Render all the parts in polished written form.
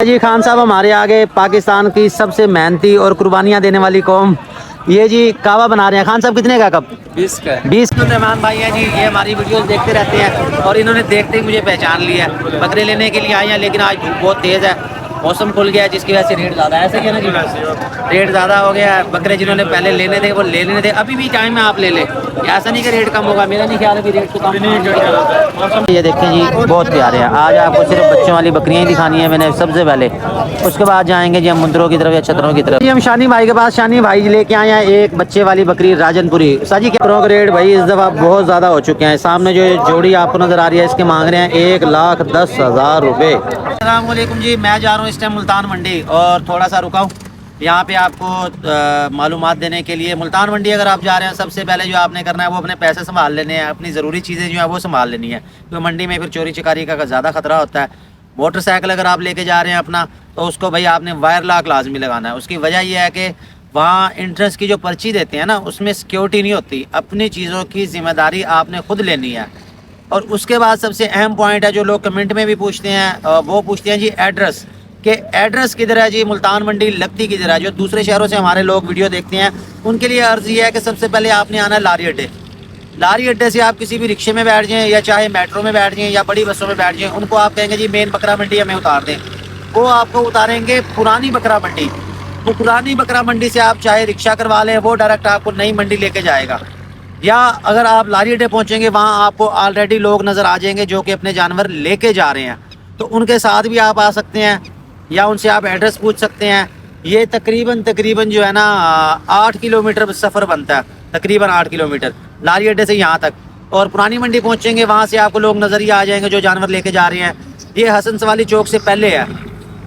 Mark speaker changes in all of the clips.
Speaker 1: जी खान साहब हमारे आगे पाकिस्तान की सबसे मेहनती और कुर्बानियाँ देने वाली कौम, ये जी कावा बना रहे हैं। खान साहब कितने का कप?
Speaker 2: 20 का।
Speaker 1: 20। रहमान भाई हैं जी, ये हमारी वीडियोस देखते रहते हैं और इन्होंने देखते ही मुझे पहचान लिया है। बकरे लेने के लिए आए हैं, लेकिन आज धूप बहुत तेज़ है, मौसम खुल गया है, जिसकी वजह से रेट ज़्यादा है। ऐसे ही है ना जी, रेट ज़्यादा हो गया है। बकरे जिन्होंने पहले लेने थे वो ले लेने थे, अभी भी टाइम है, आप ले लें। ऐसा नहीं कि रेट कम होगा, मेरा नहीं ख्याल है कि रेट तो कम नहीं। ये देखें जी, बहुत प्यारे हैं। आज आपको सिर्फ बच्चों वाली बकरियाँ ही दिखानी है मैंने सबसे पहले, उसके बाद जाएंगे जी हम मुंदरों की तरफ या छतरों की तरफ। हम शानी भाई के पास, शानी भाई लेके आए हैं एक बच्चे वाली बकरी राजनपुरी। साजी के रेट भाई इस दफ़ा बहुत ज़्यादा हो चुके हैं। सामने जो जोड़ी आपको नज़र आ रही है, इसके मांग रहे हैं 1,10,000 रुपये। अस्सलामुअलैकुम जी, मैं जा रहा हूँ इस टाइम मुल्तान मंडी और थोड़ा सा रुका हूँ यहाँ पे आपको मालूमात देने के लिए। मुल्तान मंडी अगर आप जा रहे हैं, सबसे पहले जो आपने करना है वो अपने पैसे संभाल लेने हैं, अपनी ज़रूरी चीज़ें जो है वो संभाल लेनी है, क्योंकि मंडी में फिर चोरी चकारी का ज़्यादा खतरा होता है। मोटरसाइकिल अगर आप लेके जा रहे हैं अपना, तो उसको भाई आपने वायर लॉक लाजमी लगाना है। उसकी वजह यह है कि वहाँ इंट्रेंस की जो पर्ची देते हैं ना, उसमें सिक्योरिटी नहीं होती। अपनी चीज़ों की जिम्मेदारी आपने खुद लेनी है। और उसके बाद सबसे अहम पॉइंट है जो लोग कमेंट में भी पूछते हैं, वो पूछते हैं जी एड्रेस, कि एड्रेस किधर है जी, मुल्तान मंडी लगती किधर है। जो दूसरे शहरों से हमारे लोग वीडियो देखते हैं, उनके लिए अर्ज़ ये है कि सबसे पहले आपने आना है लारी अड्डे। लारी अड्डे से आप किसी भी रिक्शे में बैठ जाएँ, या चाहे मेट्रो में बैठ जाएँ, या बड़ी बसों में बैठ जाएँ, उनको आप कहेंगे जी मेन बकरा मंडी हमें उतार दें, वो आपको उतारेंगे पुरानी बकरा मंडी। तो पुरानी बकरा मंडी से आप चाहे रिक्शा करवा लें, वो डायरेक्ट आपको नई मंडी लेके जाएगा। या अगर आप लारी अड्डे पहुँचेंगे, वहाँ आपको ऑलरेडी लोग नज़र आ जाएंगे जो कि अपने जानवर लेके जा रहे हैं, तो उनके साथ भी आप आ सकते हैं, या उनसे आप एड्रेस पूछ सकते हैं। ये तकरीबन जो है ना 8 किलोमीटर सफ़र बनता है, तकरीबन 8 किलोमीटर लारी अड्डे से यहाँ तक। और पुरानी मंडी पहुँचेंगे, वहाँ से आपको लोग नज़र ही आ जाएंगे जो जानवर लेके जा रहे हैं। ये हसन सवाली चौक से पहले है,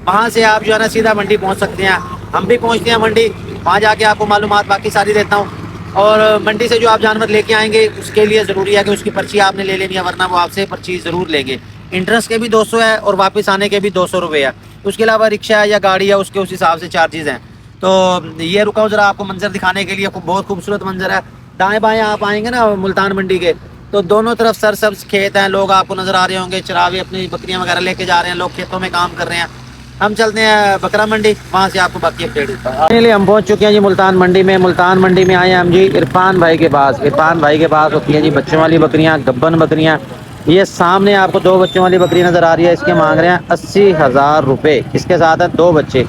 Speaker 1: वहाँ से आप जो है ना सीधा मंडी पहुँच सकते हैं। हम भी पहुँचते हैं मंडी, वहाँ जाके आपको मालूमात बाकी सारी देता हूँ। और मंडी से जो आप जानवर लेके आएंगे, उसके लिए ज़रूरी है कि उसकी पर्ची आपने ले लेनी है, वरना वो आपसे पर्ची ज़रूर लेंगे। इंट्रेंस के भी 200 है और वापस आने के भी 200 रुपये है। उसके अलावा रिक्शा है या गाड़ी है, उसके उस हिसाब से चार्जेज़ हैं। तो ये रुका हूँ ज़रा आपको मंजर दिखाने के लिए। बहुत खूबसूरत मंजर है। दाएँ बाएँ आप आएँगे ना मुल्तान मंडी के, तो दोनों तरफ सरसब्ज खेत हैं। लोग आपको नज़र आ रहे होंगे, चरावे अपनी बकरियाँ वगैरह लेके जा रहे हैं, लोग खेतों में काम कर रहे हैं। हम चलते हैं बकरा मंडी, वहाँ से आपको बाकी अपडेट देता हूँ। हम पहुँच चुके हैं जी मुल्तान मंडी में। मुल्तान मंडी में आए हैं हम जी इरफान भाई के पास। इरफान भाई के पास होती हैं जी बच्चों वाली बकरियाँ, गब्बन बकरियाँ। ये सामने आपको 2 बच्चों वाली बकरी नज़र आ रही है, इसके मांग रहे हैं 80,000 रुपये। इसके साथ है 2 बच्चे।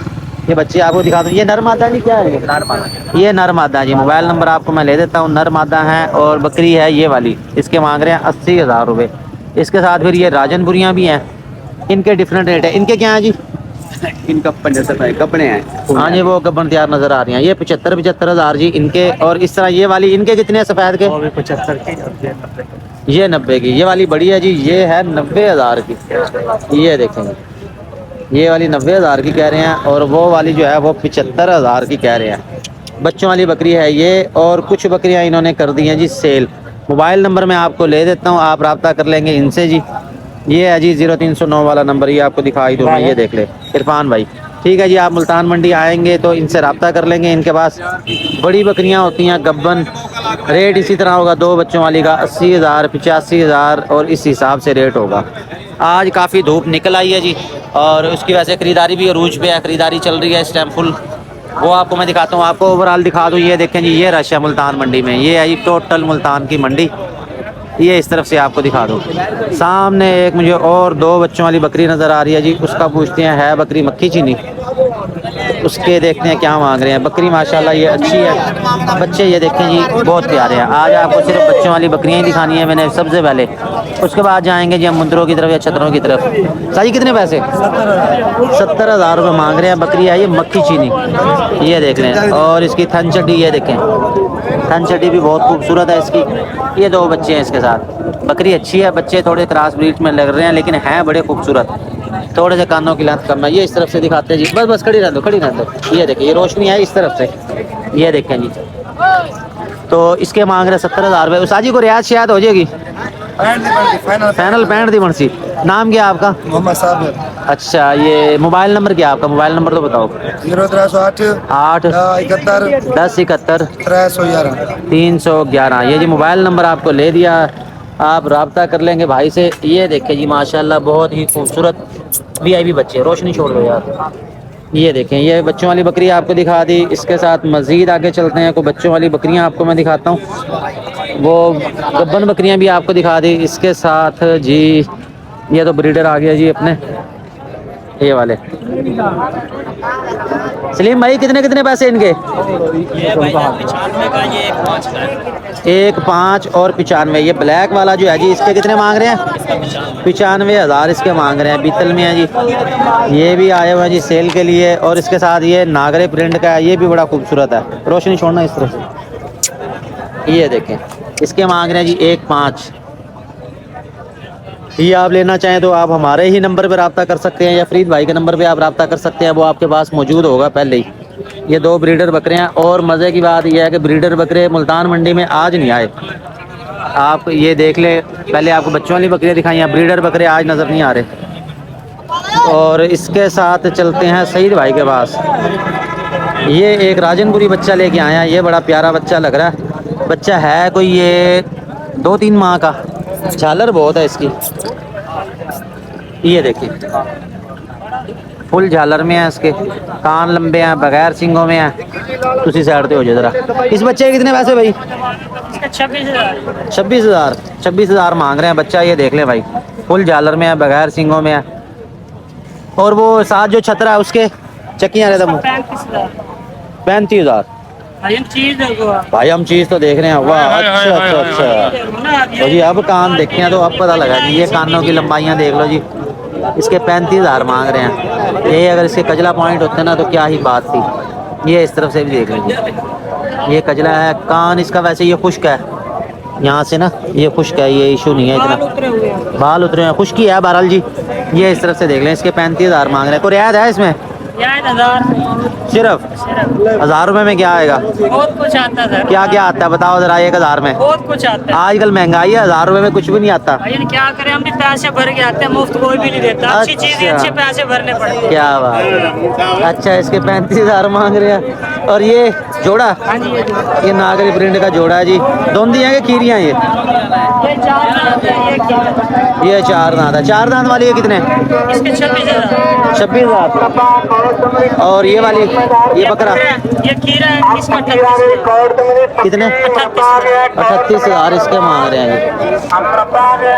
Speaker 1: ये बच्चे आपको दिखा दूँ, ये नर मादा नहीं, क्या है नर मादा, ये नर मादा है जी। मोबाइल नंबर आपको मैं ले देता हूँ, नर मादा है और बकरी है ये वाली। इसके मांग रहे हैं 80,000 रुपये। इसके साथ फिर ये राजनपुरियाँ भी हैं, इनके डिफरेंट रेट है। इनके क्या है जी?
Speaker 2: इनका 75 कपड़े हैं।
Speaker 1: हाँ जी, वो गब्बन तैयार नज़र आ रही हैं। ये 75,000 जी इनके। और इस तरह ये वाली, इनके कितने सफ़ेद के?
Speaker 2: 75 की,
Speaker 1: ये 90 की। ये वाली बड़ी है जी, ये है 90,000 की। ये देखेंगे, ये वाली 90,000 की कह रहे हैं, और वो वाली जो है वो 75,000 की कह रहे हैं। बच्चों वाली बकरी है ये। और कुछ बकरियां इन्होंने कर दी हैं जी सेल। मोबाइल नंबर मैं आपको ले देता हूँ, आप रब्ता कर लेंगे इनसे जी। ये है जी 0309 वाला नंबर, ये आपको दिखाई दूँ मैं, ये देख ले इरफान भाई। ठीक है जी, आप मुल्तान मंडी आएंगे तो इनसे रब्ता कर लेंगे। इनके पास बड़ी बकरियां होती हैं, गब्बन। रेट इसी तरह होगा, 2 बच्चों वाली का 80,000, 85,000 और इस हिसाब से रेट होगा। आज काफ़ी धूप निकल आई है जी, और उसकी वजह से ख़रीदारी भी अरूज पे है, ख़रीदारी चल रही है इस टाइम फुल। वो आपको मैं दिखाता हूँ, आपको ओवरऑल दिखा दूँ। ये देखें जी, ये रश है मुल्तान मंडी में। ये है जी टोटल मुल्तान की मंडी। ये इस तरफ से आपको दिखा दूँ। सामने एक मुझे और 2 बच्चों वाली बकरी नज़र आ रही है जी। उसका पूछते हैं है बकरी मक्खी चीनी, उसके देखते हैं क्या मांग रहे हैं। बकरी माशाल्लाह ये अच्छी है। बच्चे ये देखें जी बहुत प्यारे हैं। आज आपको सिर्फ बच्चों वाली बकरियाँ ही दिखानी है मैंने सबसे पहले, उसके बाद जाएंगे जी हम मुंदरों की तरफ या छतरों की तरफ। साजी कितने पैसे? 70,000 रुपये मांग रहे हैं। बकरी है ये मक्खी चीनी, ये देख लें। और इसकी थन चड्डी ये देखें, थन चड्डी भी बहुत खूबसूरत है इसकी। ये 2 बच्चे हैं इसके साथ। बकरी अच्छी है, बच्चे थोड़े क्रॉस ब्रीड में लग रहे हैं, लेकिन हैं बड़े खूबसूरत। थोड़े से कानों की लेंथ कम है। ये इस तरफ से दिखाते हैं जी, बस बस खड़ी रह दो, खड़ी रह दो। ये देखें, ये रोशनी है इस तरफ से, ये देखें जी। तो इसके मांग रहे 70,000 रुपये। उसाजी को रियायत शायद हो जाएगी, फाइनल 65 दी बनसी। नाम क्या आपका?
Speaker 3: मोहम्मद साबिर।
Speaker 1: अच्छा, ये मोबाइल नंबर क्या आपका? मोबाइल नंबर तो बताओ।
Speaker 3: 0308
Speaker 1: 8
Speaker 3: 71
Speaker 1: 10 71
Speaker 3: 311।
Speaker 1: 311। ये जी मोबाइल नंबर आपको ले दिया। आप रब्ता कर लेंगे भाई से। ये देखें जी माशाल्लाह बहुत ही खूबसूरत वीआईपी बच्चे। रोशनी छोड़ दो यार। ये देखें ये बच्चों वाली बकरी आपको दिखा दी। इसके साथ मज़ीद आगे चलते हैं, कोई बच्चों वाली बकरियां आपको मैं दिखाता हूँ। वो गब्बन बकरियां भी आपको दिखा दी। इसके साथ जी ये तो ब्रीडर आ गया जी अपने ये वाले। सलीम भाई कितने कितने पैसे इनके?
Speaker 4: ये भाई 95 का, ये 5 का है।
Speaker 1: 1, 5 और 95। ये ब्लैक वाला जो है जी इसके कितने मांग रहे हैं? 95,000 इसके मांग रहे हैं। बीतल में है जी। ये भी आए हुए हैं जी सेल के लिए। और इसके साथ ये नागरे प्रिंट का है, ये भी बड़ा खूबसूरत है। रोशनी छोड़ना इस तरह से। ये देखें इसके मांग रहे हैं जी 1,5। ये आप लेना चाहें तो आप हमारे ही नंबर पर रब्ता कर सकते हैं या फरीद भाई के नंबर पे आप रब्ता कर सकते हैं, वो आपके पास मौजूद होगा पहले ही। ये 2 ब्रीडर बकरे हैं। और मज़े की बात यह है कि ब्रीडर बकरे मुल्तान मंडी में आज नहीं आए। आप ये देख ले, पहले आपको बच्चों वाली बकरियाँ दिखाई हैं, ब्रीडर बकरे आज नज़र नहीं आ रहे। और इसके साथ चलते हैं सईद भाई के पास। ये एक राजनपुरी बच्चा लेके आया है। ये बड़ा प्यारा बच्चा लग रहा है। बच्चा है कोई ये 2-3 माह का। झालर बहुत है इसकी। ये देखिए फुल झालर में है, इसके कान लंबे हैं, बगैर सिंगों में है। उसी साइड पे हो जाए जरा। इस बच्चे के कितने पैसे भाई? 26,000। 26,000 मांग रहे हैं बच्चा। ये देख ले भाई फुल झालर में है, बगैर सिंगों में है। और वो साथ जो छतरा है उसके चक्कियाँ रहता है 35,000। भाई हम चीज़ तो देख रहे हैं। वाह अच्छा अच्छा अच्छा। तो जी अब कान देखे हैं तो अब पता लगा जी। ये कानों की लंबाइयाँ देख लो जी। इसके 35,000 मांग रहे हैं। ये अगर इसके कजला पॉइंट होते ना तो क्या ही बात थी। ये इस तरफ से भी देख लीजिए। ये कजला है। कान इसका वैसे ये खुश्क है यहाँ से ना, ये खुश्क है, ये इशू नहीं है इतना। बाल उतरे हैं, खुश्की है बहरहाल जी। ये इस तरफ से देख लें। इसके 35,000 मांग रहे हैं। कोई रियायत है इसमें? सिर्फ 1,000 रुपए में क्या आएगा?
Speaker 4: बहुत कुछ आता है।
Speaker 1: क्या क्या आता है बताओ जरा। 1,000 में
Speaker 4: बहुत कुछ आता है।
Speaker 1: आजकल महंगाई है, 1,000 रुपए में कुछ भी नहीं आता।
Speaker 4: भाई क्या करें, हम भी पैसे भर के आते हैं, मुफ्त कोई भी नहीं देता। अच्छी चीजें अच्छे पैसे भरने पड़ते हैं।
Speaker 1: क्या बात। अच्छा इसके 35,000 मांग रहे हैं। और ये जोड़ा, ये नागरी प्रिंट का जोड़ा है जी। दोंदी है कि खीरियाँ? ये 4 दांत है। 4 दांत वाली ये कितने?
Speaker 4: इसके 26,000।
Speaker 1: 26,000। और ये वाली ये बकरा
Speaker 4: ये खीरा है, इसका 38,000।
Speaker 1: कितने? 38,000 इसके मांग रहे हैं।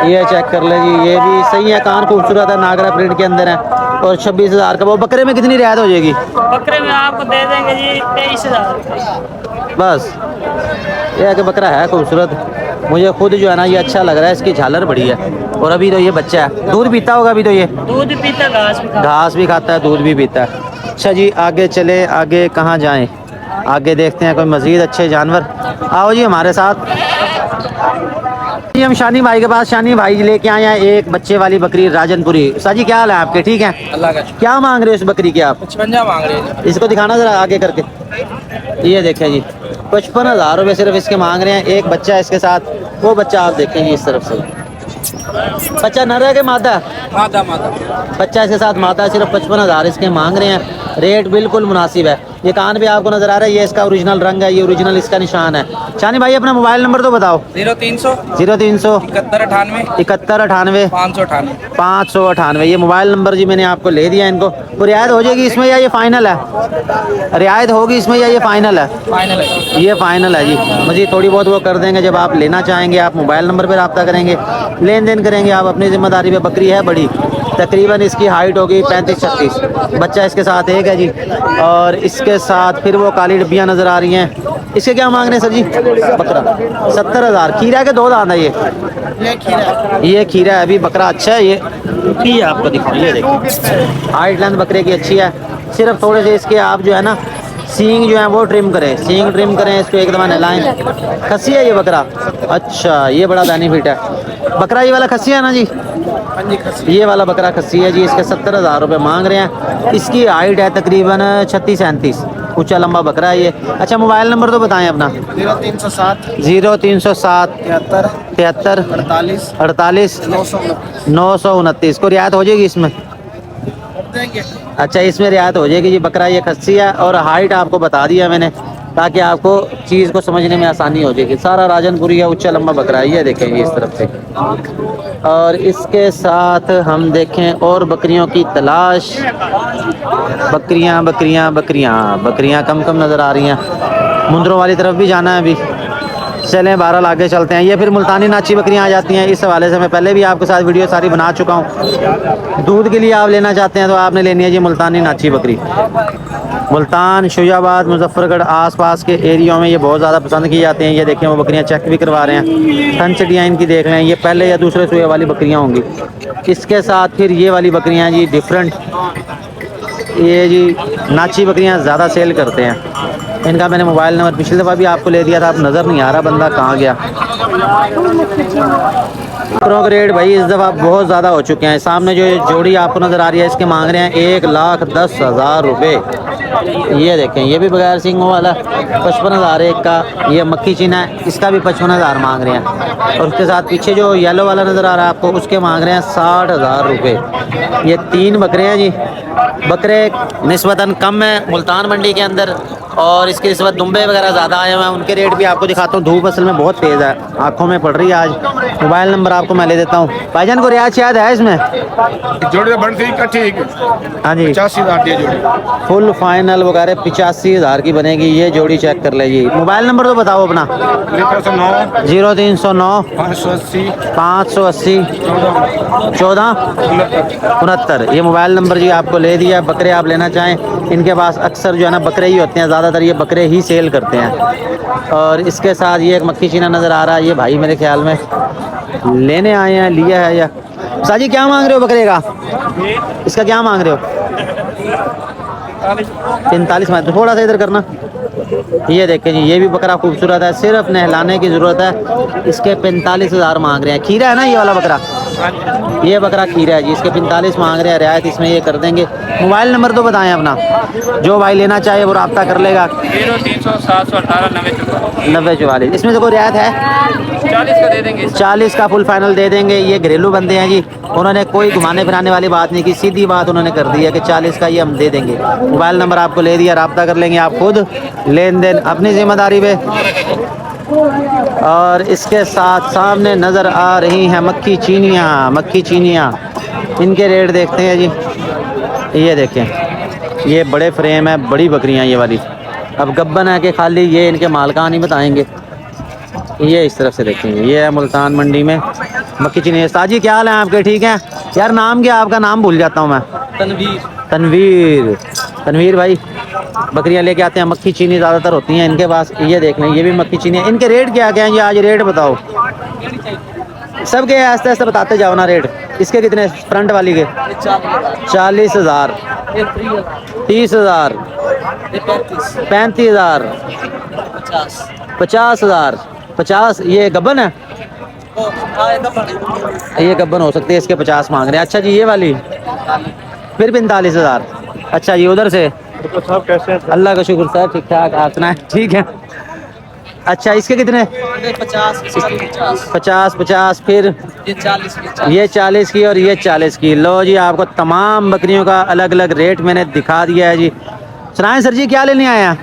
Speaker 1: ये चेक कर ले जी। ये भी सही है, कान खूबसूरत है, नागरा प्रिंट के अंदर है। और 26,000 का। वो बकरे में कितनी रियायत हो जाएगी?
Speaker 4: बकरे में आपको दे देंगे जी 23,000।
Speaker 1: बस ये है कि बकरा है खूबसूरत। मुझे खुद जो है ना ये अच्छा लग रहा है। इसकी झालर बड़ी है। और अभी तो ये बच्चा है, दूध पीता होगा अभी तो। ये
Speaker 4: दूध पीता,
Speaker 1: घास भी खाता है, दूध भी पीता है। अच्छा जी आगे चले। आगे कहाँ जाएं? आगे देखते हैं कोई मज़ीद अच्छे जानवर। आओ जी हमारे साथ। जी हम शानी भाई के पास। शानी भाई लेके आए हैं एक बच्चे वाली बकरी राजनपुरी। साजी क्या हाल है आपके? ठीक है।
Speaker 2: अल्लाह का
Speaker 1: क्या मांग रहे हो इस बकरी के आप?
Speaker 2: 55 मांग रहे हैं।
Speaker 1: इसको दिखाना जरा आगे करके। ये देखें जी 55,000 रुपये सिर्फ इसके मांग रहे हैं। एक बच्चा है इसके साथ। वो बच्चा आप देखेंगे इस तरफ से। बच्चा नर है कि मादा?
Speaker 2: मादा मादा।
Speaker 1: बच्चा इसके साथ मादा है। सिर्फ 55,000 इसके मांग रहे हैं। रेट बिल्कुल मुनासिब है। ये कान पे आपको नजर आ रहा है, ये इसका ओरिजिनल रंग है, ये ओरिजिनल इसका निशान है। शानी भाई अपना मोबाइल नंबर तो बताओ।
Speaker 2: 0300
Speaker 1: 7198
Speaker 2: 7198
Speaker 1: 598
Speaker 2: 598।
Speaker 1: ये मोबाइल नंबर जी मैंने आपको ले दिया इनको। तो रियायत हो जाएगी इसमें या ये फाइनल है? रियायत होगी इसमें या ये फाइनल है?
Speaker 2: फाइनल है।
Speaker 1: ये फाइनल है जी। मुझे थोड़ी बहुत वो कर देंगे। जब आप लेना चाहेंगे आप मोबाइल नंबर पर रब्ता करेंगे, लेन देन करेंगे आप अपनी जिम्मेदारी पे। बकरी है बड़ी, तकरीबन इसकी हाइट होगी 35-36। बच्चा इसके साथ एक है जी। और इसके साथ फिर वो काली डब्बियाँ नज़र आ रही हैं। इसके क्या मांग रहे हैं सर जी? बकरा 70,000। खीरा के 2 दांत है ये खीरा है। अभी बकरा अच्छा है। ये आपको दिखाऊँ। ये देखिए हाइट लेंथ बकरे की अच्छी है। सिर्फ थोड़े से इसके आप जो है ना सींग जो है वो ट्रिम करें, सींग ट्रिम करें, इसको एक दफ़ा नहलाएं। खस्सी है ये बकरा? अच्छा ये बड़ा बेनिफिट है। बकरा ये वाला खस्सी है ना जी? ये वाला बकरा खस्सी है जी। इसके 70,000 रुपये मांग रहे हैं। इसकी हाइट है तकरीबन 36-37। ऊंचा लंबा बकरा है ये। अच्छा मोबाइल नंबर तो बताएं अपना।
Speaker 3: 0307
Speaker 1: 0307 73 48 929। को रियायत हो जाएगी इसमें? अच्छा इसमें रियायत हो जाएगी जी। बकरा ये खस्सी है और हाइट आपको बता दिया मैंने।
Speaker 2: ताकि आपको चीज़ को समझने में आसानी हो जाएगी। सारा राजनपुरी है, ऊंचा लंबा बकरा है, ये देखें ये इस तरफ से। और इसके साथ हम देखें और बकरियों की तलाश। बकरियां बकरियां बकरियां बकरियां कम कम नज़र आ रही हैं। मुंदरों वाली तरफ भी जाना है अभी। चलें बहरहाल आगे चलते हैं। ये फिर मुल्तानी नाची बकरियां आ जाती हैं। इस हवाले से मैं पहले भी आपके साथ वीडियो सारी बना चुका हूँ। दूध के लिए आप लेना चाहते हैं तो आपने लेनी है जी मुल्तानी नाची बकरी। मुल्तान, शुजाबाद, मुजफ्फरगढ़ आसपास के एरिया में ये बहुत ज़्यादा पसंद की जाती हैं। ये देखें वो बकरियां चेक भी करवा रहे हैं। थन चटियाँ इनकी देख लें, ये पहले या दूसरे सूए वाली बकरियां होंगी। इसके साथ फिर ये वाली बकरियां जी डिफरेंट, ये जी नाची बकरियां ज़्यादा सेल करते हैं। इनका मैंने मोबाइल नंबर पिछली दफ़ा भी आपको ले दिया था, आप नज़र नहीं आ रहा बंदा कहाँ गया। बकरों के रेट भाई इस दफ़ा बहुत ज़्यादा हो चुके हैं। सामने जो जोड़ी आपको नज़र आ रही है इसके मांग रहे हैं 1,10,000 रुपये। ये देखें ये भी बगैर सींगों वाला 55,000 एक का। ये मक्खी चीना है, इसका भी 55,000 मांग रहे हैं। और उसके साथ पीछे जो येलो वाला नज़र आ रहा है आपको उसके मांग रहे हैं 60,000 रुपये। ये 3 बकरे हैं जी। बकरे निस्बतन कम है मुल्तान मंडी के अंदर, और इसके इस वक्त दुम्बे वगैरह ज़्यादा आए हुए हैं। उनके रेट भी आपको दिखाता हूँ। धूप असल में बहुत तेज़ है, आँखों में पड़ रही है आज। मोबाइल नंबर आपको मैं ले देता हूँ। भाईजान को रियायत शायद है इसमें?
Speaker 3: जोड़ी तो बनती ठीक।
Speaker 2: हाँ जी
Speaker 3: 85,000 की जोड़ी।
Speaker 2: फुल फाइनल वगैरह 85,000 की बनेगी ये जोड़ी। चेक कर लीजिए। मोबाइल नंबर तो बताओ अपना। 0309 580 1469। ये मोबाइल नंबर जी आपको ले दिया। बकरे आप लेना चाहें, इनके पास अक्सर जो है ना बकरे ही होते हैं, ज़्यादातर ये बकरे ही सेल करते हैं। और इसके साथ ये एक मक्खी चीना नज़र आ रहा है। ये भाई मेरे ख्याल में लेने आए हैं, लिया है या साजी। क्या मांग रहे हो बकरे का? इसका क्या मांग रहे हो? 45 में। थोड़ा सा इधर करना। ये देखें जी ये भी बकरा खूबसूरत है, सिर्फ नहलाने की ज़रूरत है। इसके 45,000 मांग रहे हैं। खीरा है ना ये वाला बकरा? ये बकरा खीरा है जी। इसके 45 मांग रहे हैं, रियायत इसमें ये कर देंगे। मोबाइल नंबर तो बताएं अपना, जो भाई लेना चाहे वो रब्ता कर लेगा। 9044। इसमें से कोई रियायत है?
Speaker 4: 40 का दे देंगे।
Speaker 2: 40 का फुल फाइनल दे देंगे। ये घरेलू बंदे हैं जी, उन्होंने कोई घुमाने फिराने वाली बात नहीं की, सीधी बात उन्होंने कर दी है कि 40 का ये हम दे देंगे। मोबाइल नंबर आपको ले दिया, रब्ता कर लेंगे आप खुद, लेन देन अपनी जिम्मेदारी पे। और इसके साथ सामने नज़र आ रही हैं मक्खी चीनियाँ। मक्खी चीनियाँ इनके रेट देखते हैं जी। ये देखें ये बड़े फ्रेम है, बड़ी बकरियाँ ये वाली। अब गब्बन है कि खाली ये इनके मालकान ही बताएंगे। ये इस तरफ से देखेंगे, ये है मुल्तान मंडी में मक्खी चीनी। साजी क्या हाल है आपके? ठीक है यार। नाम क्या आपका? नाम भूल जाता हूँ मैं। तनवीर। तनवीर भाई बकरियां लेके आते हैं, मक्खी चीनी ज़्यादातर होती हैं इनके पास। ये देख लें ये भी मक्खी चीनी है। इनके रेट क्या क्या हैं जी? आज रेट बताओ सबके, आस्ते आस्ते बताते जाओ ना रेट। इसके कितने? फ्रंट वाली के 40,000, 30,000, 35,000, 50,000, 50। ये गब्बन है? ये गब्बन हो सकती है, इसके 50 मांग रहे हैं। अच्छा जी ये वाली फिर 45,000। अच्छा जी उधर से
Speaker 3: कैसे हैं?
Speaker 2: अल्लाह का शुक्र सर, ठीक ठाक। आप सुनाए? ठीक है। अच्छा इसके कितने? 50, फिर ये 40 की और ये 40 की। लो जी आपको तमाम बकरियों का अलग अलग रेट मैंने दिखा दिया है जी। सुनाएं सर जी क्या लेने आए हैं?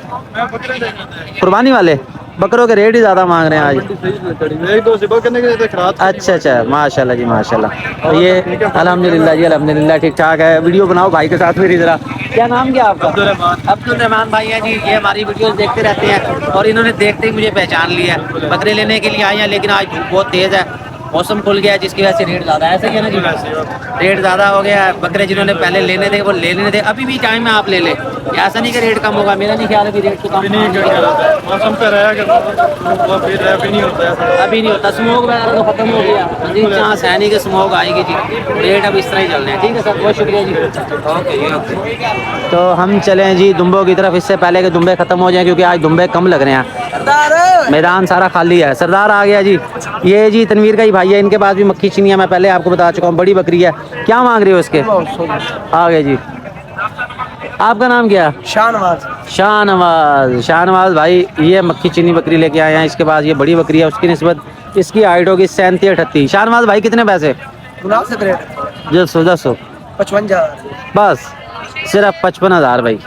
Speaker 2: कुर्बानी वाले बकरों के रेट ही ज़्यादा मांग रहे हैं आज। अच्छा अच्छा माशाल्लाह जी माशाल्लाह। तो ये अल्हम्दुलिल्लाह जी अल्हम्दुलिल्लाह ठीक ठाक है। वीडियो बनाओ भाई के साथ मेरी ज़रा। क्या नाम क्या आपका?
Speaker 1: अब्दुल रहमान भाई हैं जी। ये हमारी वीडियोस देखते रहते हैं और इन्होंने देखते ही मुझे पहचान लिया है। बकरे लेने के लिए आए हैं, लेकिन आज धूप बहुत तेज़ है, मौसम खुल गया है, जिसकी वजह से रेट ज़्यादा है। ऐसा ही है ना जी? रेट ज़्यादा हो गया है। बकरे जिन्होंने पहले लेने थे वो ले लेने थे। अभी भी टाइम है, आप ले ले। ऐसा नहीं कि रेट कम होगा, मेरा नहीं ख्याल है कि रेट तो कम
Speaker 3: मौसम पे रहेगा, अभी नहीं होता।
Speaker 1: स्मोक वगैरह तो खत्म हो गया जी, चांस है नहीं कि स्मोक आएगी जी। रेट अब इस तरह ही चल रहे हैं। ठीक है सर, बहुत शुक्रिया जी। ओके।
Speaker 2: तो हम चलें जी दुम्बों की तरफ, इससे पहले कि दुम्बे ख़त्म हो जाएं, क्योंकि आज दुम्बे कम लग रहे हैं। मैदान सारा खाली है। सरदार आ गया जी। ये जी तनवीर का ही भाई है, इनके पास भी मक्खी चीनी है, मैं पहले आपको बता चुका हूँ, बड़ी बकरी है। क्या मांग रहे हो इसके? आ गए जी। आपका नाम क्या?
Speaker 3: शाहनवाज।
Speaker 2: शाहनवाज। शाहनवाज भाई ये मक्खी चीनी बकरी लेके आए हैं। इसके पास ये बड़ी बकरी है, उसकी निस्बत इसकी हाइट होगी 37-38। शाहनवाज भाई कितने पैसे?
Speaker 3: मुनासिब रेट
Speaker 2: 10
Speaker 3: 55,000।
Speaker 2: बस सिर्फ 55,000 भाई।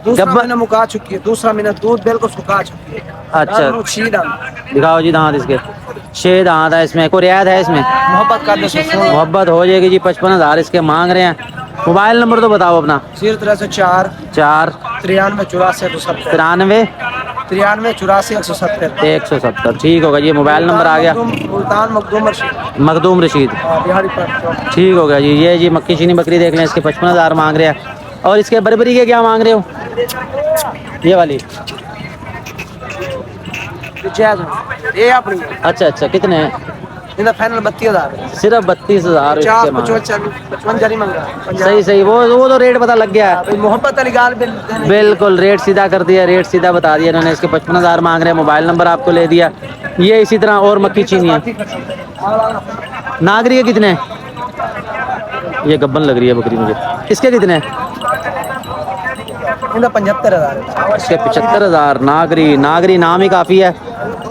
Speaker 3: दूसरा
Speaker 2: गब्बर
Speaker 3: महीना मुका चुकी है, दूसरा महीना दूध बिल्कुल सुखा चुकी है।
Speaker 2: अच्छा
Speaker 3: दांत छील दांत।
Speaker 2: दिखाओ जी दांत इसके, 6 दांत है इसमें। कोई रियायत है इसमें?
Speaker 3: मोहब्बत कर दो।
Speaker 2: मोहब्बत हो जाएगी जी। 55,000 इसके मांग रहे हैं। मोबाइल नंबर तो बताओ अपना।
Speaker 3: 0304
Speaker 2: 4
Speaker 3: 93 84 170
Speaker 2: 93
Speaker 3: 93 84 170।
Speaker 2: 170 ठीक होगा जी। मोबाइल नंबर आ गया।
Speaker 3: मुल्तान मखदूम रशीद,
Speaker 2: मखदूम रशीद
Speaker 3: बिहारी पर।
Speaker 2: ठीक होगा जी। ये जी मक्की चीनी बकरी देख लें, इसके 55,000 मांग रहे हैं। और इसके बर्बरी के क्या मांग रहे हो? ये वाली
Speaker 3: ये अपनी
Speaker 2: अच्छा अच्छा, कितने हैं?
Speaker 3: इनका फाइनल 32,000
Speaker 2: सिर्फ 32,000 इसके मांग रहे हैं।
Speaker 3: 55 नहीं मंगा।
Speaker 2: सही सही, वो तो रेट पता लग गया है।
Speaker 3: मोहब्बत वाली गाल
Speaker 2: बिल्कुल रेट सीधा कर दिया, रेट सीधा बता दिया इन्होंने। इसके 55,000 मांग रहे हैं। मोबाइल नंबर आपको ले दिया। ये इसी तरह और मक्की चीनी है। नागरी के कितने? ये गब्बन लग रही है बकरी मुझे। इसके कितने?
Speaker 3: इनका 75,000।
Speaker 2: इसके 75,000। नागरी नाम ही काफ़ी है।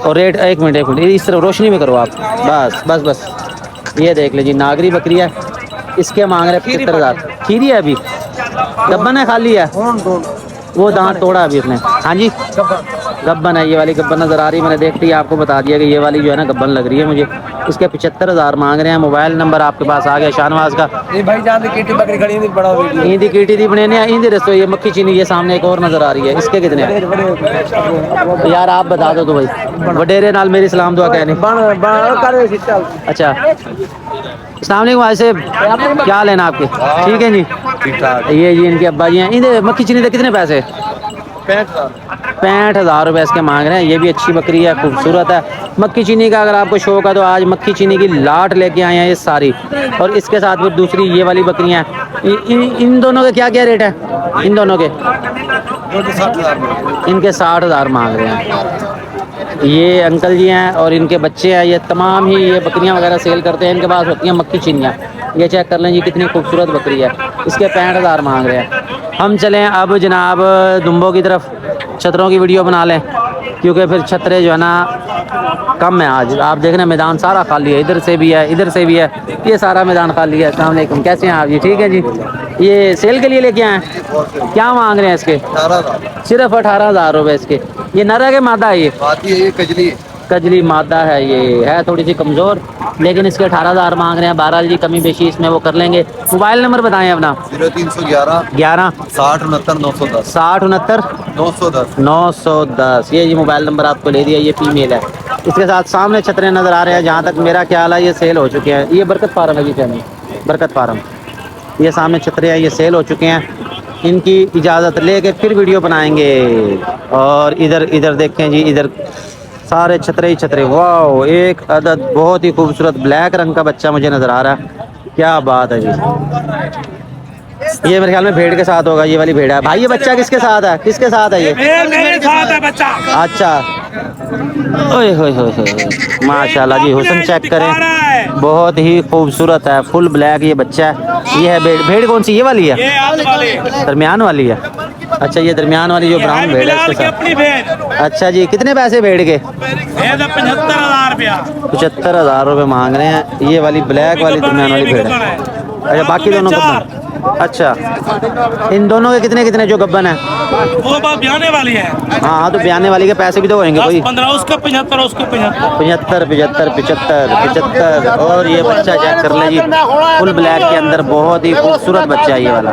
Speaker 2: और रेट एक मिनट इस तरह रोशनी में करो आप। बस बस बस, ये देख लीजिए नागरी बकरी है। इसके मांग रहे 75,000। खीरी है अभी, गब्बन है खाली है? वो दांत तोड़ा अभी उसने। हाँ जी गब्बन है। ये वाली गब्बन नजर आ रही है, मैंने देखते ही आपको बता दिया कि ये वाली जो है ना गब्बन लग रही है मुझे। इसके 75,000 मांग रहे हैं। मोबाइल नंबर आपके पास आ गया शाहनवाज का।
Speaker 3: ये भाई जान कीटी बकरी खड़ी थी, बड़ा वीडियो
Speaker 2: ईंदी कीटी थी बने ईंदी रसो। ये मक्खी चीनी ये सामने एक और नजर आ रही है। इसके कितने हैं? तो यार आप बता दो तो भाई। वडेरे नाल मेरी सलाम दुआ कहनी। अच्छा अस्सलाम वालेकुम भाई साहब, क्या लेना आपके? ठीक है जी,
Speaker 3: ठीक ठाक।
Speaker 2: ये जी इनके अब्बा जी हैं। इनके मक्खी चीनी के कितने पैसे? 65,000 रुपये इसके मांग रहे हैं। ये भी अच्छी बकरी है, खूबसूरत है। मक्खी चीनी का अगर आपको शौक है तो आज मक्खी चीनी की लाट लेके आए हैं ये सारी। और इसके साथ फिर दूसरी ये वाली बकरियां हैं। इन दोनों के क्या क्या रेट है? इन दोनों के इनके 60,000 मांग रहे हैं। ये अंकल जी हैं और इनके बच्चे हैं। ये तमाम ही ये बकरियां वगैरह सेल करते हैं। इनके पास होती हैं मक्खी चीनियाँ। ये चेक कर लें जी कितनी खूबसूरत बकरी है। इसके 65,000 मांग रहे हैं। हम चलें अब जनाब दुम्बों की तरफ, छतरों की वीडियो बना लें क्योंकि फिर छतरे जो है ना कम है आज। आप देख रहे हैं मैदान सारा खाली है, इधर से भी है इधर से भी है, ये सारा मैदान खाली है। अस्सलाम वालेकुम, कैसे हैं आप जी? ठीक है जी। ये सेल के लिए लेके आए हैं, क्या मांग रहे हैं इसके?
Speaker 3: 18,000
Speaker 2: सिर्फ 18,000 रुपये इसके। ये नर है कि मादा है? ये
Speaker 3: कजली
Speaker 2: कजली मादा है। ये है थोड़ी सी कमज़ोर, लेकिन इसके 18,000 मांग रहे हैं। 12 जी कमी बेशी इसमें वो कर लेंगे। मोबाइल नंबर बताएं अपना।
Speaker 3: 0311
Speaker 2: 11
Speaker 3: 60 69 910
Speaker 2: 60 69
Speaker 3: 910।
Speaker 2: 910। ये जी मोबाइल नंबर आपको ले दिया। ये फीमेल है। इसके साथ सामने छतरे नज़र आ रहे हैं। जहाँ तक मेरा ख्याल है ये सेल हो चुके हैं। ये बरकत फार्म है जी, फैमिली बरकत फार्म। ये सामने छतरे हैं, ये सेल हो चुके हैं। इनकी इजाज़त लेके फिर वीडियो बनाएंगे। और इधर इधर देखें जी, इधर सारे छतरे ही छतरे। वाह, एक अदद बहुत ही खूबसूरत ब्लैक रंग का बच्चा मुझे नज़र आ रहा है। क्या बात है जी। ये मेरे ख्याल में भेड़ के साथ होगा। ये वाली भेड़ है भाई। ये बच्चा किसके साथ है? किसके साथ है ये?
Speaker 4: मेरे साथ है बच्चा।
Speaker 2: अच्छा, ओए होए होए होए, माशाल्लाह जी। हुस्न चेक करें, बहुत ही खूबसूरत है। फुल ब्लैक ये बच्चा है। ये है भेड़। भेड़ कौन सी? ये वाली है, दरमियान वाली है। अच्छा, ये दरमियान वाली जो ब्राउन भेड़ है इसके साथ। अच्छा जी, कितने पैसे भेड़ के?
Speaker 4: 75,000 रुपया।
Speaker 2: 75,000 रुपये मांग रहे हैं। ये वाली ब्लैक वाली दरमियान वाली भेड़ है। अच्छा, बाकी दोनों गब्बन। अच्छा, इन दोनों के कितने कितने जो गब्बन है?
Speaker 4: वो बात ब्याने वाली है।
Speaker 2: हाँ, तो ब्याने वाली के पैसे भी तो होंगे कोई?
Speaker 4: 15 उसका 75 उसको 75।
Speaker 2: 75 75 75 75। और ये बच्चा चेक कर ले जी, फुल ब्लैक के अंदर बहुत ही खूबसूरत बच्चा है ये वाला।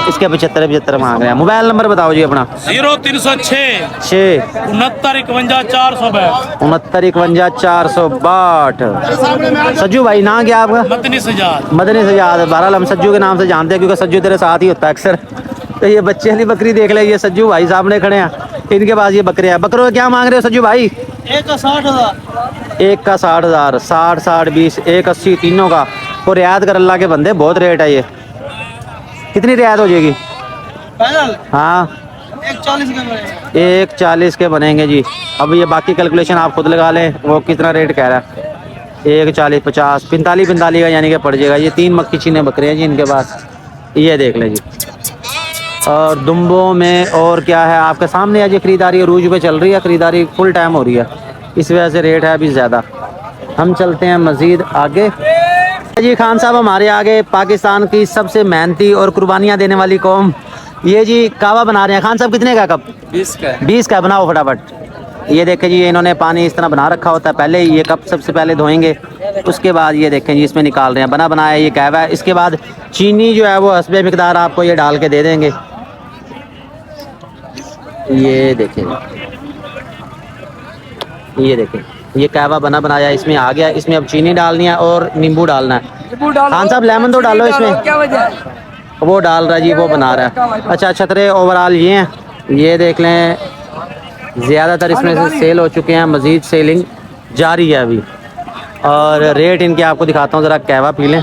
Speaker 2: इसके 75 75 मांग रहे हैं। मोबाइल नंबर बताओ जी अपना।
Speaker 4: 0306
Speaker 2: 6
Speaker 4: 69 51 462
Speaker 2: 69 51 462। सज्जू भाई, नाम क्या आपका?
Speaker 4: मदनी सजाद।
Speaker 2: मदनी सजाद। बहरहाल हम सज्जू के नाम से जानते हैं क्योंकि सज्जू तेरे साथ ही होता है अक्सर। तो ये बच्चे वाली बकरी देख ले, ये सज्जू भाई सामने खड़े हैं, इनके पास ये बकरे हैं। बकरों क्या मांग रहे हो सज्जू भाई?
Speaker 4: एक का 60,000।
Speaker 2: एक का 60,000। 60 60 20 180 तीनों का। और रियायत कर अल्लाह के बंदे, बहुत रेट है ये। कितनी रियायत हो जाएगी? हाँ, 140 के बनेंगे जी। अब ये बाकी कैलकुलेशन आप खुद लगा लें, वो कितना रेट कह रहा है। 140 50 45 45 का यानी कि पड़ जाएगा। ये 3 मक्खी चीने बकरे हैं जी इनके पास। ये देख लें जी। और दुम्बों में और क्या है आपके सामने है जी? खरीदारी अरूज पे चल रही है, खरीदारी फुल टाइम हो रही है, इस वजह से रेट है अभी ज़्यादा। हम चलते हैं मज़ीद आगे जी। खान साहब, हमारे आगे पाकिस्तान की सबसे मेहनती और कुर्बानियाँ देने वाली कौम ये जी कावा बना रहे हैं खान साहब, कितने का कप?
Speaker 3: 20 का
Speaker 2: 20 का। बनाओ फटाफट। ये देखें जी, इन्होंने पानी इस तरह बना रखा होता है, पहले ये कप सबसे पहले धोएंगे, उसके बाद ये देखें जी इसमें निकाल रहे हैं, बना बनाया ये कहवा है। इसके बाद चीनी जो है वो हस्बे मिकदार आपको ये डाल के दे देंगे। ये देखें, ये देखें ये कहवा बना बनाया इसमें आ गया। इसमें अब चीनी डालनी है और नींबू डालना है। खान साहब लेमन तो डालो इसमें। वो डाल रहा है जी, वो बना रहा है। अच्छा, छतरे ओवरऑल ये हैं, ये देख लें, ज़्यादातर इसमें से सेल हो चुके हैं, मज़ीद सेलिंग जारी है अभी। और रेट इनके आपको दिखाता हूँ, ज़रा कहवा पी लें,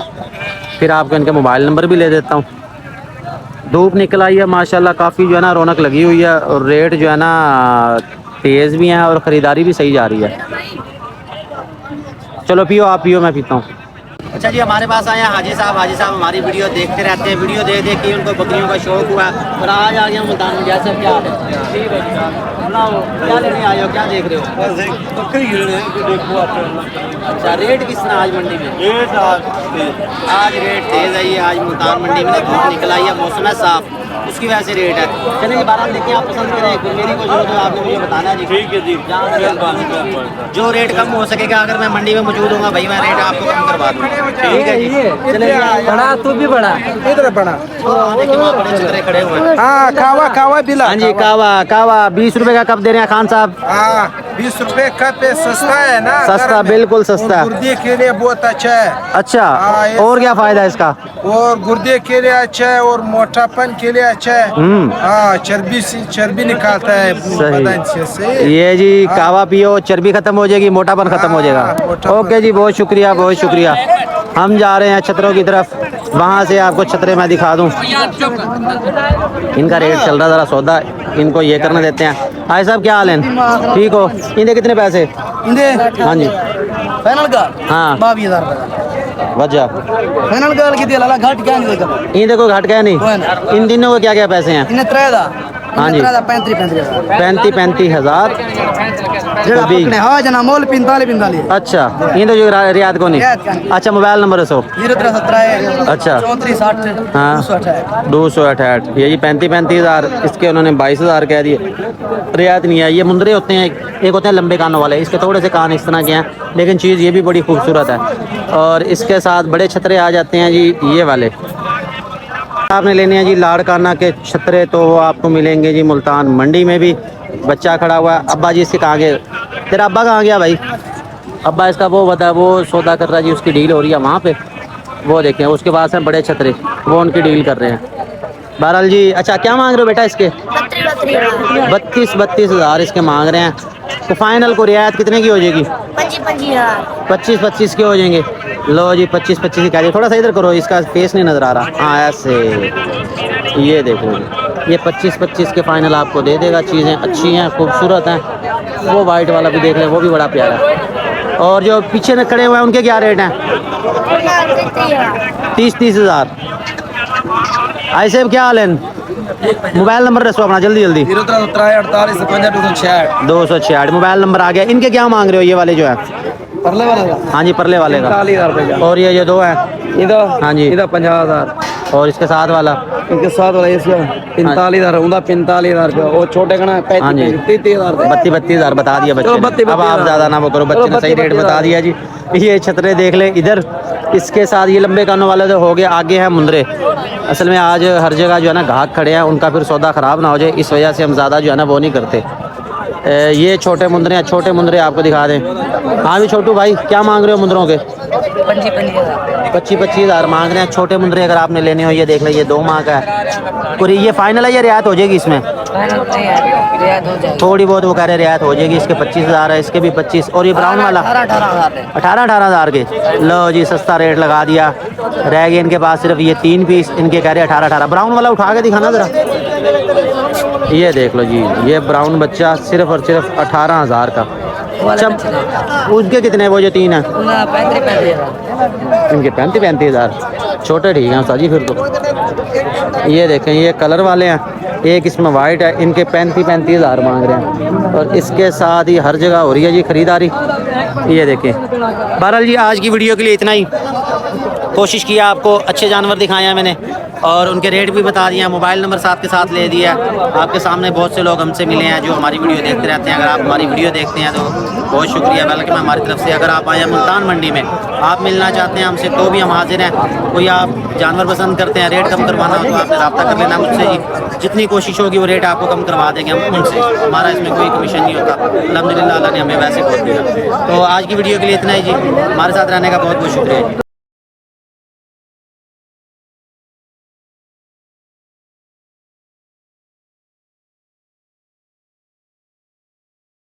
Speaker 2: फिर आपको इनके मोबाइल नंबर भी ले देता हूँ। धूप निकल आई है माशाल्लाह, काफ़ी जो है ना रौनक लगी हुई है, और रेट जो है ना तेज़ भी हैं और ख़रीदारी भी सही जा रही है। चलो पियो, आप पियो, मैं पीता हूँ। अच्छा जी, हमारे पास आए हैं हाजी साहब। हाजी साहब हमारी वीडियो देखते रहते हैं, वीडियो देख देख के उनको बकरियों का शौक हुआ और आज आ गया मुल्तान में। जैसे क्या हाल है? ठीक है जी, बुलाओ, क्या लेने आए हो, क्या देख रहे हो?
Speaker 3: बकरी देखो आप।
Speaker 2: अच्छा, रेट किस तरह आज मंडी में? आज रेट तेज़ है, ये आज मुल्तान मंडी में धूप निकल आई है, मौसम है साफ, उसकी वजह से रेट है। चलिए जी, बारह देखिए, आप पसंद करें, मेरी कोशिश हो तो आपने मुझे बताना है जी।
Speaker 3: ठीक है जी,
Speaker 2: जो रेट कम हो सकेगा, अगर मैं मंडी में मौजूद हूँ भाई, मैं रेट आपको कम करवा दूँगा। ठीक है जी, चलिए।
Speaker 5: बड़ा तू भी बड़ा इधर बड़ा।
Speaker 2: देखिए वहाँ बड़े छतरे खड़े हुए हैं।
Speaker 5: हाँ, कावा कावा बिला।
Speaker 2: हाँ जी, कावा कावा 20 रुपए का कप दे रहे हैं खान साहब।
Speaker 5: हाँ, 20 रुपए कप है, सस्ता है ना।
Speaker 2: सस्ता, बिल्कुल सस्ता।
Speaker 5: गुर्दे के लिए बहुत अच्छा है।
Speaker 2: अच्छा,
Speaker 5: हाँ,
Speaker 2: और क्या फायदा है इसका?
Speaker 5: और गुर्दे के लिए अच्छा है और मोटापन के लिए अच्छा है। हाँ, चर्बी निकालता है बदन से।
Speaker 2: ये जी कावा पियो, चर्बी खत्म हो जाएगी, मोटापन खत्म हो जाएगा। ओके जी, बहुत शुक्रिया, बहुत शुक्रिया। हम जा रहे हैं छतरों की तरफ, वहाँ से आपको छतरे मैं दिखा दूँ। इनका रेट चल रहा, ज़रा सौदा इनको ये करने देते हैं। भाई साहब क्या हाल है? ठीक हो? इनके कितने पैसे? हाँ जी,
Speaker 5: फाइनल का
Speaker 2: हाँ
Speaker 5: 22,000
Speaker 2: वजह
Speaker 5: फाइनल का किती लाला घाट क्या नहीं लगा।
Speaker 2: इन देखो घट गया नहीं। इन दिनों को क्या क्या पैसे हैं?
Speaker 5: इन्हें 3
Speaker 2: हाँ जी, 35 हज़ार।
Speaker 5: हाँ जना मोल 45।
Speaker 2: अच्छा, ये तो जो रियाद को नहीं। अच्छा, मोबाइल नंबर है
Speaker 5: 0-3-17
Speaker 2: अच्छा
Speaker 5: 34-60
Speaker 2: हाँ 268। ये जी 35 हज़ार, इसके उन्होंने 22,000 कह दिए। रियायत नहीं है। ये मुंदरे होते हैं, एक होते हैं लंबे कानों वाले, इसके थोड़े से कान इस तरह के हैं, लेकिन चीज़ ये भी बड़ी खूबसूरत है। और इसके साथ बड़े छतरे आ जाते हैं जी, ये वाले आपने लेने हैं जी लाड़काना के छतरे, तो वो आपको मिलेंगे जी मुल्तान मंडी में भी। बच्चा खड़ा हुआ है। अब्बा जी इसके कहाँ गए? तेरा अब्बा कहाँ गया भाई? अब्बा इसका वो बता, वो सौदा कर रहा है जी, उसकी डील हो रही है वहाँ पे, वो देखें उसके पास हैं बड़े छतरे, वो उनकी डील कर रहे हैं। बहरहाल जी, अच्छा क्या मांग रहे हो बेटा इसके? 32 हज़ार इसके मांग रहे हैं। तो फाइनल को रियायत कितने की हो जाएगी? 25 के हो जाएंगे। लो जी 25 की कह, थोड़ा सा इधर करो, इसका फेस नहीं नज़र आ रहा। हाँ ऐसे, ये देखो ये 25 के फाइनल आपको दे देगा। चीज़ें अच्छी हैं, खूबसूरत हैं। वो वाइट वाला भी देख लें, वो भी बड़ा प्यारा है। और जो पीछे में खड़े हुए हैं उनके क्या रेट हैं? 30 हज़ार। ऐसे क्या हाल है? मोबाइल नंबर रसो अपना जल्दी जल्दी। 266 मोबाइल नंबर आ गया। इनके क्या मांग रहे हो ये वाले जो है?
Speaker 5: परले वाला।
Speaker 2: हाँ जी, परले वाले का
Speaker 5: 45,000 रुपये।
Speaker 2: और ये जो दो है?
Speaker 5: इधर
Speaker 2: हाँ जी,
Speaker 5: इधर 50,000।
Speaker 2: और इसके साथ वाला?
Speaker 5: इनके साथ वाला इसका 45,000 उनका 45,000 रुपया। और छोटे का ना 35,000।
Speaker 2: 32 हज़ार बता दिया बच्चे
Speaker 5: चलो,
Speaker 2: ने।
Speaker 5: 32
Speaker 2: अब आप ज़्यादा ना वो करो, बच्चे ने सही रेट बता दिया जी। ये छतरे देख ले इधर, इसके साथ ये लंबे कानों वाले तो हो गए, आगे है मुंदरे। असल में आज हर जगह जो है ना ग्राहक खड़े हैं, उनका फिर सौदा ख़राब ना हो जाए, इस वजह से हम ज़्यादा जो है ना वो नहीं करते। ये छोटे मुंदरे हैं, छोटे मुंदरे आपको दिखा दें। हाँ भी छोटू भाई, क्या मांग रहे हो मुंदरों के? 25 हज़ार मांग रहे हैं छोटे मुंदरे। अगर आपने लेने हो ये देख लें, ये 2 माह का है। और ये फाइनल है या रियायत हो जाएगी इसमें? थोड़ी बहुत वो कह रहे रियायत हो जाएगी। इसके 25 हज़ार है, इसके भी 25। और ये ब्राउन वाला 18 हज़ार के। लो जी सस्ता रेट लगा दिया। रह गए इनके पास सिर्फ ये 3 पीस, इनके कह रहे 18। ब्राउन वाला उठा के दिखाना ज़रा। ये देख लो जी, ये ब्राउन बच्चा सिर्फ और सिर्फ 18 हज़ार का। अच्छा, उसके कितने वो जो 3 है? इनके 35 हज़ार। छोटे ठीक हैं साजी फिर तो। ये देखें, ये कलर वाले हैं, एक इसमें वाइट है, इनके 35 हज़ार मांग रहे हैं। और इसके साथ ही हर जगह हो रही है जी खरीदारी। ये देखें। बहरहाल जी आज की वीडियो के लिए इतना ही।
Speaker 1: कोशिश किया आपको अच्छे जानवर दिखाए हैं मैंने और उनके रेट भी बता दिए हैं, मोबाइल नंबर साथ के साथ ले दिया है। आपके सामने बहुत से लोग हमसे मिले हैं जो हमारी वीडियो देखते रहते हैं। अगर आप हमारी वीडियो देखते हैं तो बहुत शुक्रिया, बल्कि मैं हमारी तरफ से अगर आप आए हैं मुल्तान मंडी में, आप मिलना चाहते हैं हमसे तो भी हम हाजिर हैं। कोई आप जानवर पसंद करते हैं, रेट कम करवाना हो तो आपने रब्ता कर लेना मुझसे जी। जितनी कोशिश होगी वो रेट आपको कम करवा देंगे हम उनसे, हमारा इसमें कोई कमीशन नहीं होता। अल्हम्दुलिल्लाह अल्लाह ने हमें वैसे बहुत दिया। तो आज की वीडियो के लिए इतना ही जी, हमारे साथ रहने का बहुत बहुत शुक्रिया जी।